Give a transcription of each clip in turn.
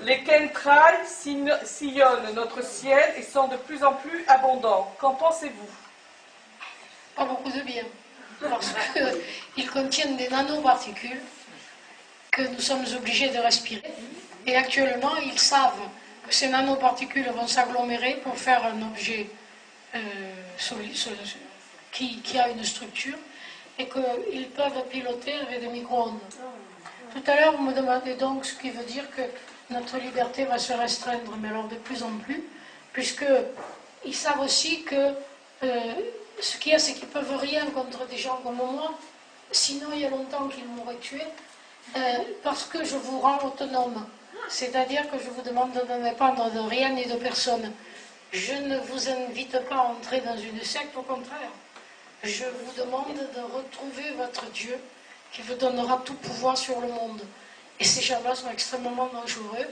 Les chemtrails sillonnent notre ciel et sont de plus en plus abondants. Qu'en pensez-vous? Pas beaucoup de bien, parce qu'ils contiennent des nanoparticules que nous sommes obligés de respirer. Et actuellement, ils savent que ces nanoparticules vont s'agglomérer pour faire un objet qui a une structure et qu'ils peuvent piloter avec des micro-ondes. Tout à l'heure, vous me demandez donc ce qui veut dire que notre liberté va se restreindre, mais alors de plus en plus, puisqu'ils savent aussi que ce qu'il y a, c'est qu'ils ne peuvent rien contre des gens comme moi, sinon il y a longtemps qu'ils m'auraient tué, parce que je vous rends autonome. C'est-à-dire que je vous demande de ne dépendre de rien ni de personne. Je ne vous invite pas à entrer dans une secte, au contraire. Je vous demande de retrouver votre Dieu qui vous donnera tout pouvoir sur le monde. Et ces gens-là sont extrêmement dangereux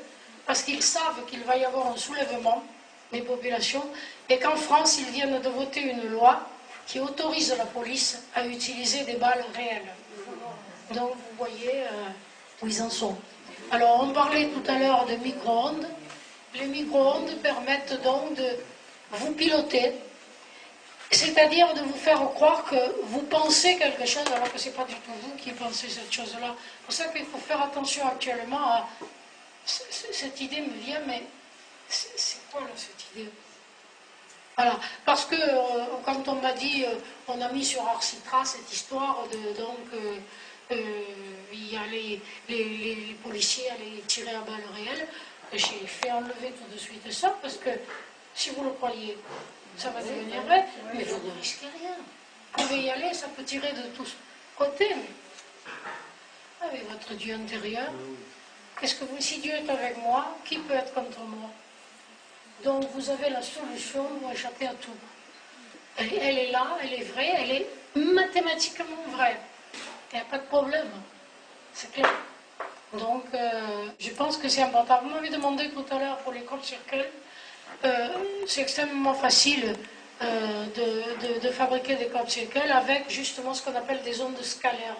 parce qu'ils savent qu'il va y avoir un soulèvement des populations et qu'en France, ils viennent de voter une loi qui autorise la police à utiliser des balles réelles. Donc vous voyez où ils en sont. Alors on parlait tout à l'heure de micro-ondes. Les micro-ondes permettent donc de vous piloter, c'est-à-dire de vous faire croire que vous pensez quelque chose alors que ce n'est pas du tout vous qui pensez cette chose-là. C'est pour ça qu'il faut faire attention actuellement à... Cette idée me vient, mais c'est quoi là cette idée? Voilà, parce que quand on m'a dit, on a mis sur Arcitra cette histoire de... il y a les policiers allaient tirer à balles réelles. J'ai fait enlever tout de suite ça, parce que si vous le croyez, ça va devenir vrai, mais vous ne risquez rien. Vous pouvez y aller, ça peut tirer de tous côtés. Avec votre Dieu intérieur, qu'est-ce que vous, si Dieu est avec moi, qui peut être contre moi? Donc vous avez la solution pour échapper à tout. Elle est là, elle est vraie, elle est mathématiquement vraie. Il n'y a pas de problème. C'est clair. Donc, je pense que c'est important. Vous m'avez demandé tout à l'heure pour les cold circles. C'est extrêmement facile de fabriquer des cold circles avec justement ce qu'on appelle des ondes scalaires.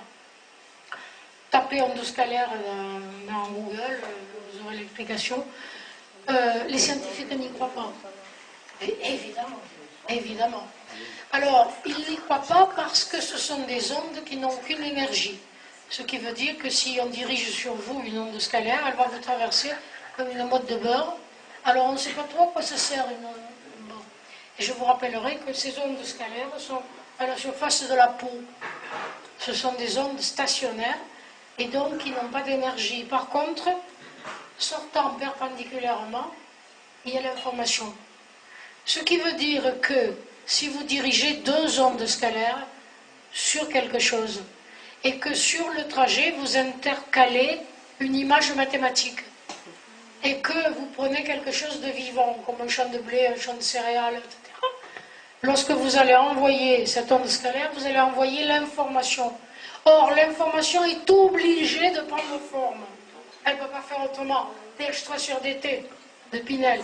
Tapez ondes scalaires dans Google, vous aurez l'explication. Les scientifiques n'y croient pas. Et évidemment, évidemment. Alors, ils n'y croient pas parce que ce sont des ondes qui n'ont aucune énergie. Ce qui veut dire que si on dirige sur vous une onde scalaire, elle va vous traverser comme une motte de beurre. Alors on ne sait pas trop à quoi ça sert une onde. Bon. Et je vous rappellerai que ces ondes scalaires sont à la surface de la peau. Ce sont des ondes stationnaires et donc qui n'ont pas d'énergie. Par contre, sortant perpendiculairement, il y a l'information. Ce qui veut dire que si vous dirigez deux ondes scalaires sur quelque chose, et que sur le trajet, vous intercalez une image mathématique. Et que vous prenez quelque chose de vivant, comme un champ de blé, un champ de céréales, etc. Lorsque vous allez envoyer cette onde scalaire, vous allez envoyer l'information. Or, l'information est obligée de prendre forme. Elle ne peut pas faire autrement. D'extra sur DT, de Pinel.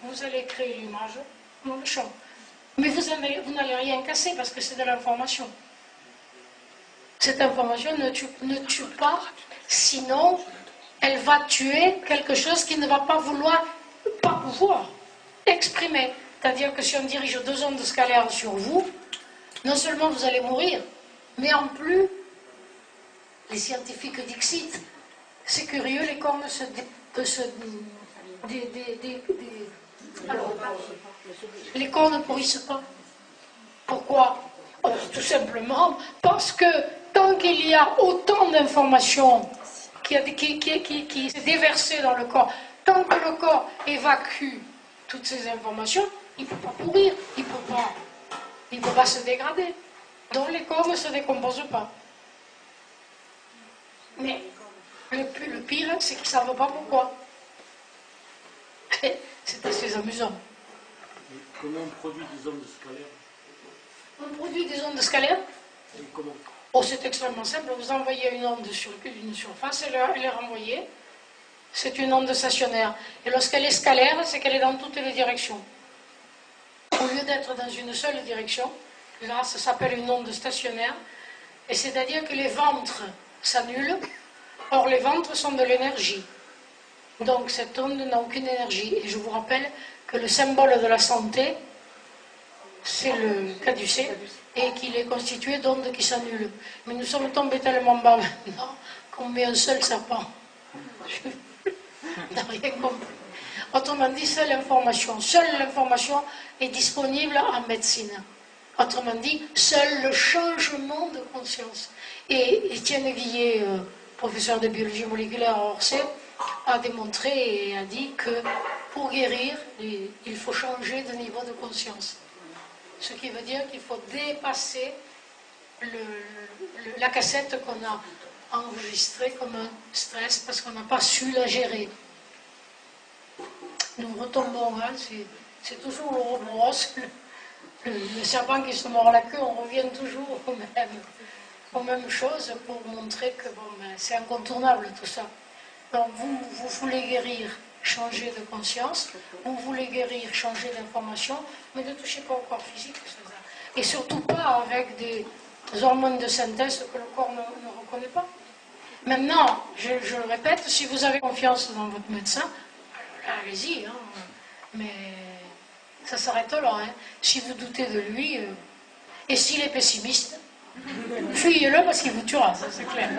Vous allez créer l'image dans le champ. Mais vous n'allez rien casser parce que c'est de l'information. Cette information ne tue pas, sinon elle va tuer quelque chose qui ne va pas pouvoir exprimer. C'est-à-dire que si on dirige deux ondes scalaires sur vous, non seulement vous allez mourir, mais en plus, les scientifiques d'Ixit, c'est curieux, les cornes les cornes ne pourrissent pas. Pourquoi? Tout simplement parce que tant qu'il y a autant d'informations qui s'est déversées dans le corps, tant que le corps évacue toutes ces informations, il ne peut pas pourrir, il ne peut pas se dégrader. Donc les corps ne se décomposent pas. Mais le pire, c'est qu'ils ne savent pas pourquoi. C'est assez amusant. Comment on produit des ondes scalaires? On produit des ondes scalaires. Et comment? Oh, c'est extrêmement simple. Vous envoyez une onde sur une surface, elle est renvoyée. C'est une onde stationnaire. Et lorsqu'elle est scalaire, c'est qu'elle est dans toutes les directions. Au lieu d'être dans une seule direction, là, ça s'appelle une onde stationnaire. Et c'est-à-dire que les ventres s'annulent. Or, les ventres sont de l'énergie. Donc cette onde n'a aucune énergie. Et je vous rappelle que le symbole de la santé, c'est le caducée, et qu'il est constitué d'ondes qui s'annulent. Mais nous sommes tombés tellement bas maintenant qu'on met un seul serpent. On n'a rien compris. Autrement dit, seule l'information est disponible en médecine. Autrement dit, seul le changement de conscience. Et Étienne Guillet, professeur de biologie moléculaire à Orsay, a démontré et a dit que pour guérir, il faut changer de niveau de conscience. Ce qui veut dire qu'il faut dépasser la cassette qu'on a enregistrée comme un stress parce qu'on n'a pas su la gérer. Nous retombons, hein, c'est toujours le Ouroboros, le serpent qui se mord la queue, on revient toujours aux mêmes choses pour montrer que bon, ben, c'est incontournable tout ça. Donc vous voulez guérir, changer de conscience, vous voulez guérir, changer d'information, mais ne touchez pas au corps physique, et surtout pas avec des hormones de synthèse que le corps ne reconnaît pas. Maintenant, je le répète, si vous avez confiance dans votre médecin, allez-y, hein, mais ça s'arrête là. Hein. Si vous doutez de lui, et s'il est pessimiste, fuyez-le parce qu'il vous tuera, ça c'est clair.